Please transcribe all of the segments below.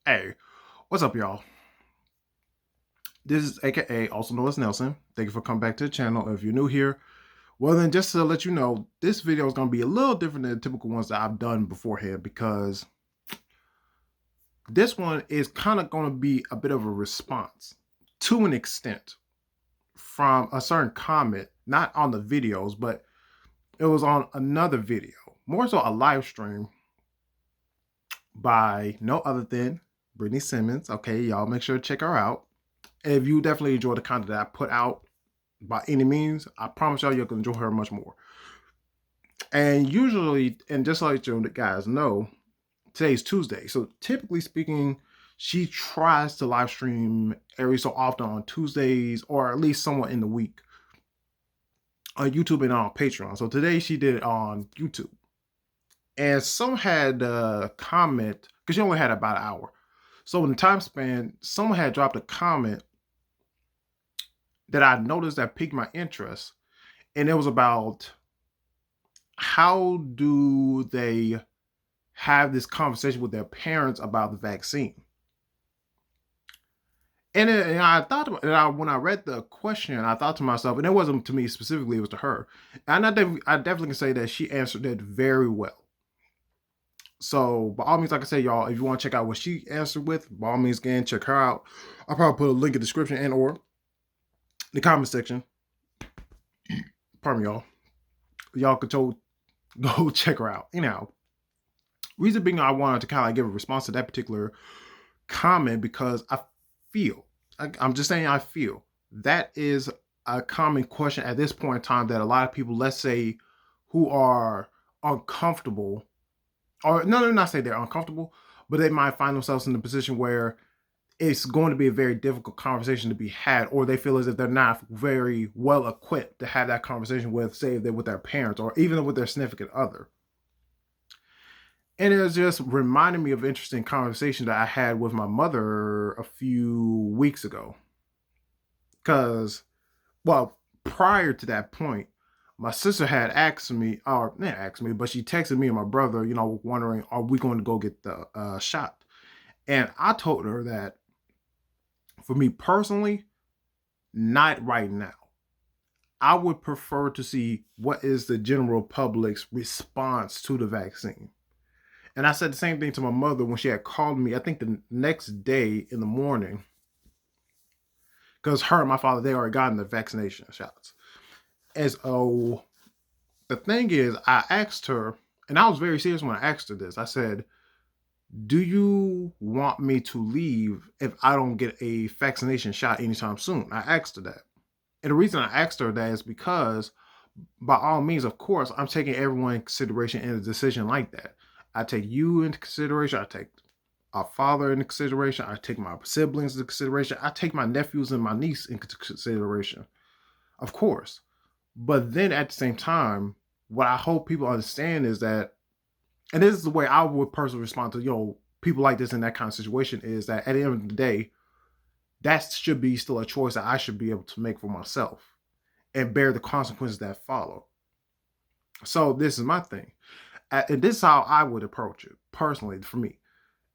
Hey, what's up, y'all? This is A.K.A, also known as Nelson. Thank you for coming back to the channel. If you're new here, well, then just to let you know, this video is going to be a little different than the typical ones that I've done beforehand because this one is kind of going to be a bit of a response to an extent from a certain comment, not on the videos, but it was on another video, more so a live stream by no other than Brittany Simmons. Okay, y'all make sure to check her out. If you definitely enjoy the content that I put out by any means, I promise y'all you're gonna enjoy her much more. And usually, and just like you guys know, today's Tuesday. So typically speaking, she tries to live stream every so often on Tuesdays or at least somewhat in the week on YouTube and on Patreon. So today she did it on YouTube. And some had a comment, because she only had about an hour. So in the time span, someone had dropped a comment that I noticed that piqued my interest. And it was about how do they have this conversation with their parents about the vaccine? And I thought, when I read the question, I thought to myself, and it wasn't to me specifically, it was to her. And I definitely can say that she answered it very well. So, by all means, like I said, y'all, if you want to check out what she answered with, by all means, again, check her out. I'll probably put a link in the description and or the comment section. Pardon me, y'all. Y'all could go check her out. Anyhow, reason being, I wanted to kind of give a response to that particular comment because I'm just saying, I feel that is a common question at this point in time that a lot of people, let's say, who are uncomfortable, or no, not say they're uncomfortable, but they might find themselves in a position where it's going to be a very difficult conversation to be had, or they feel as if they're not very well equipped to have that conversation with, say, they're with their parents or even with their significant other. And it was just reminding me of interesting conversation that I had with my mother a few weeks ago. Because, well, prior to that point, my sister had asked me, or not asked me, but she texted me and my brother, wondering, are we going to go get the shot? And I told her that for me personally, not right now. I would prefer to see what is the general public's response to the vaccine. And I said the same thing to my mother when she had called me, I think the next day in the morning, because her and my father, they already gotten the vaccination shots. As oh, the thing is, I asked her, and I was very serious when I asked her this. I said, do you want me to leave if I don't get a vaccination shot anytime soon? I asked her that. And the reason I asked her that is because, by all means, of course, I'm taking everyone in consideration in a decision like that. I take you into consideration. I take our father into consideration. I take my siblings into consideration. I take my nephews and my niece into consideration, of course. But then at the same time, what I hope people understand is that, and this is the way I would personally respond to, people like this in that kind of situation, is that at the end of the day, that should be still a choice that I should be able to make for myself and bear the consequences that follow. So this is my thing. And this is how I would approach it personally for me.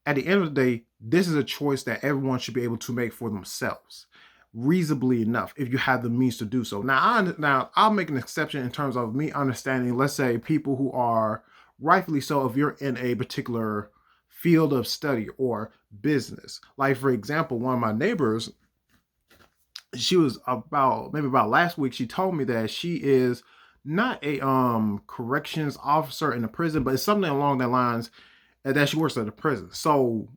At the end of the day, this is a choice that everyone should be able to make for themselves, reasonably enough, if you have the means to do so. Now I'll make an exception in terms of me understanding, let's say, people who are rightfully so, if you're in a particular field of study or business. Like, for example, one of my neighbors, she was about last week, she told me that she is not a corrections officer in the prison, but it's something along that lines, and that she works at a prison. So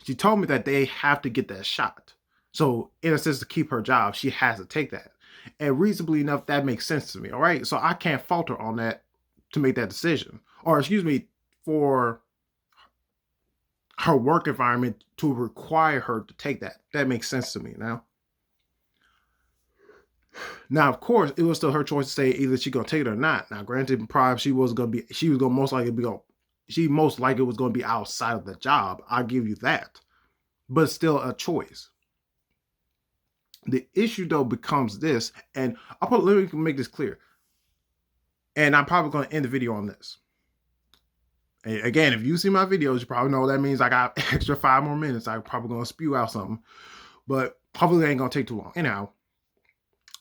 she told me that they have to get that shot. So in a sense, to keep her job, she has to take that. And reasonably enough, that makes sense to me. All right. So I can't fault her on that to make that decision. Or excuse me, for her work environment to require her to take that. That makes sense to me now. Now, of course, it was still her choice to say either she gonna take it or not. Now, granted, probably she was gonna most likely she most likely was gonna be outside of the job. I'll give you that, but still a choice. The issue though becomes this, and let me make this clear, and I'm probably gonna end the video on this. Again, if you see my videos, you probably know that means I got extra 5 more minutes. I'm probably gonna spew out something, but hopefully it ain't gonna take too long. Anyhow,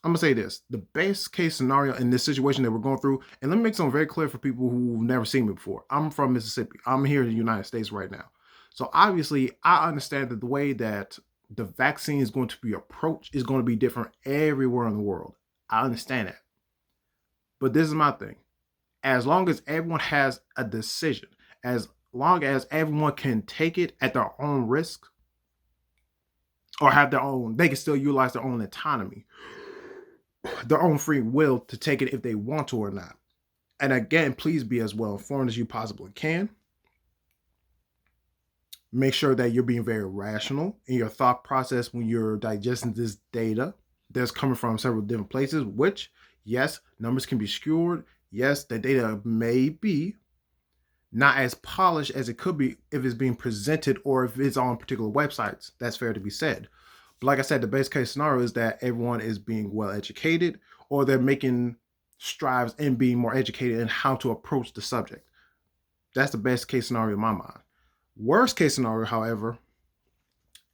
I'm gonna say this: the best case scenario in this situation that we're going through, and let me make something very clear for people who've never seen me before. I'm from Mississippi. I'm here in the United States right now, so obviously I understand that the way that the vaccine is going to be approached is going to be different everywhere in the world. I understand that, but this is my thing: as long as everyone has a decision, as long as everyone can take it at their own risk or have their own, they can still utilize their own autonomy, their own free will to take it if they want to or not. And again, please be as well informed as you possibly can. Make sure that you're being very rational in your thought process when you're digesting this data that's coming from several different places, which, yes, numbers can be skewed. Yes, the data may be not as polished as it could be if it's being presented or if it's on particular websites. That's fair to be said. But like I said, the best case scenario is that everyone is being well educated or they're making strives in being more educated in how to approach the subject. That's the best case scenario in my mind. Worst case scenario, however,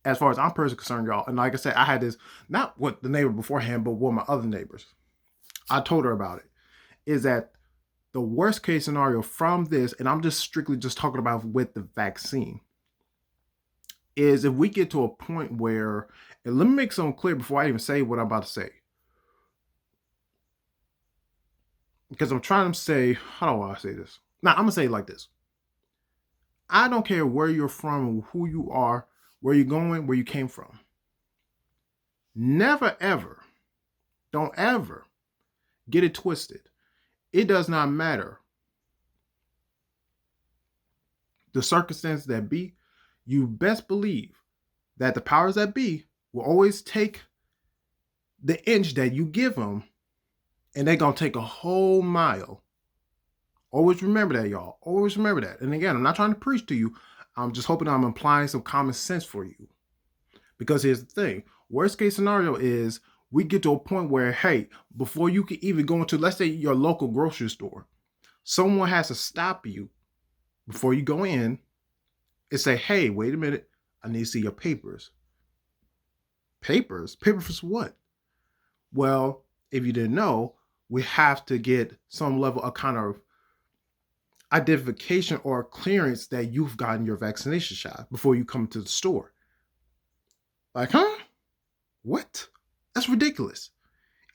as far as I'm personally concerned, y'all, and like I said, I had this not with the neighbor beforehand, but with my other neighbors. I told her about it. Is that the worst case scenario from this, and I'm just strictly just talking about with the vaccine, is if we get to a point where, and let me make something clear before I even say what I'm about to say, because I'm trying to say, how do I say this? Now, I'm gonna say it like this: I don't care where you're from, who you are, where you're going, where you came from. Never ever, don't ever get it twisted. It does not matter the circumstances that be. You best believe that the powers that be will always take the inch that you give them and they're going to take a whole mile. Always remember that, y'all. Always remember that. And again, I'm not trying to preach to you. I'm just hoping I'm implying some common sense for you. Because here's the thing: worst case scenario is we get to a point where, hey, before you can even go into, let's say, your local grocery store, someone has to stop you before you go in and say, hey, wait a minute, I need to see your papers. Papers? Papers for what? Well, if you didn't know, we have to get some level of kind of identification or clearance that you've gotten your vaccination shot before you come to the store. Like, huh? What? That's ridiculous.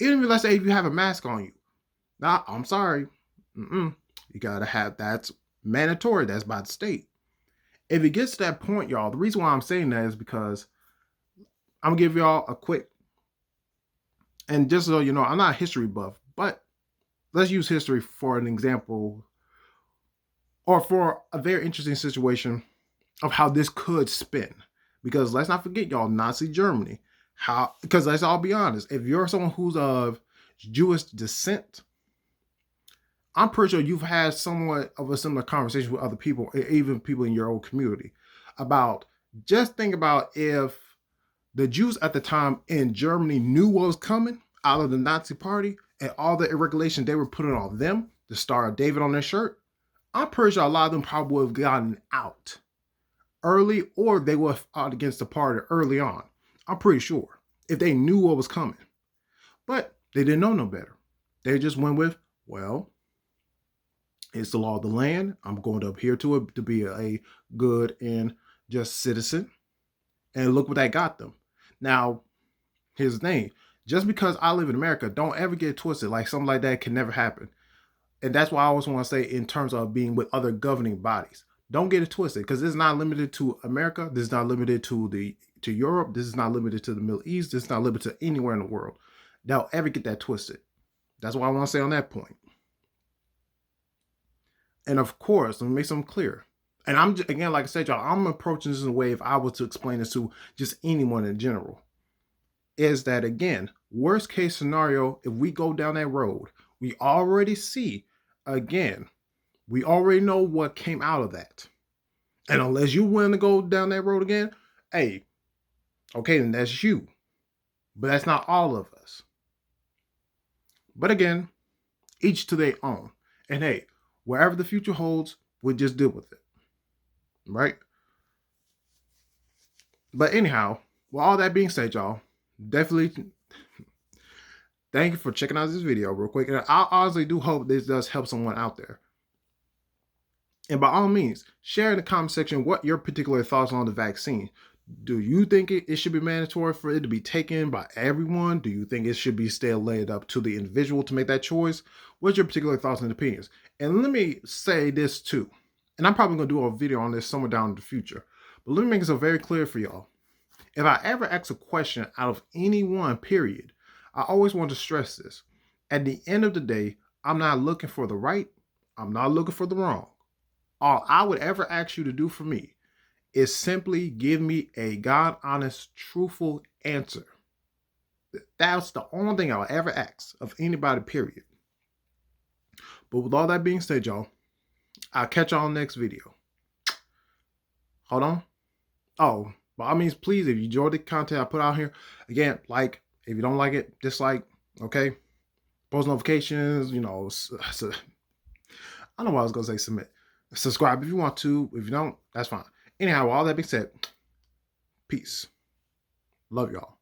Even if, let's say, if you have a mask on you. Nah, I'm sorry. You gotta have, that's mandatory. That's by the state. If it gets to that point, y'all, the reason why I'm saying that is because I'm gonna give y'all a quick, and just so you know, I'm not a history buff, but let's use history for an example or for a very interesting situation of how this could spin. Because let's not forget, y'all, Nazi Germany. How? Because let's all be honest. If you're someone who's of Jewish descent, I'm pretty sure you've had somewhat of a similar conversation with other people, even people in your own community, about, just think about if the Jews at the time in Germany knew what was coming out of the Nazi party and all the irregulation they were putting on them, the Star of David on their shirt. I'm pretty sure a lot of them probably would have gotten out early, or they would have fought against the party early on. I'm pretty sure if they knew what was coming. But they didn't know no better. They just went with, well, it's the law of the land. I'm going to adhere to it to be a good and just citizen. And look what that got them. Now, here's the thing. Just because I live in America, don't ever get twisted. Like, something like that can never happen. And that's why I always want to say, in terms of being with other governing bodies, don't get it twisted, because this is not limited to America. This is not limited to Europe. This is not limited to the Middle East. This is not limited to anywhere in the world. Don't ever get that twisted. That's what I want to say on that point. And of course, let me make something clear. And I'm just, again, like I said, y'all, I'm approaching this in a way, if I was to explain this to just anyone in general, is that, again, worst case scenario, if we go down that road, we already see, again, we already know what came out of that. And unless you're willing to go down that road again, hey, okay, then that's you. But that's not all of us. But again, each to their own. And hey, wherever the future holds, We just deal with it, right? But anyhow, with all that being said, y'all, definitely thank you for checking out this video real quick. And I honestly do hope this does help someone out there. And by all means, share in the comment section what your particular thoughts on the vaccine. Do you think it should be mandatory for it to be taken by everyone? Do you think it should be still laid up to the individual to make that choice? What's your particular thoughts and opinions? And let me say this too, and I'm probably going to do a video on this somewhere down in the future, but let me make it so very clear for y'all. If I ever ask a question out of anyone, period, I always want to stress this. At the end of the day, I'm not looking for the right. I'm not looking for the wrong. All I would ever ask you to do for me is simply give me a God honest, truthful answer. That's the only thing I'll ever ask of anybody, period. But with all that being said, y'all, I'll catch y'all next video. Hold on. Oh, by all means, please, if you enjoyed the content I put out here, again, like. If you don't like it, dislike. Okay. Post notifications, I don't know what I was going to say, submit. Subscribe if you want to. If you don't, that's fine. Anyhow, with all that being said, peace. Love y'all.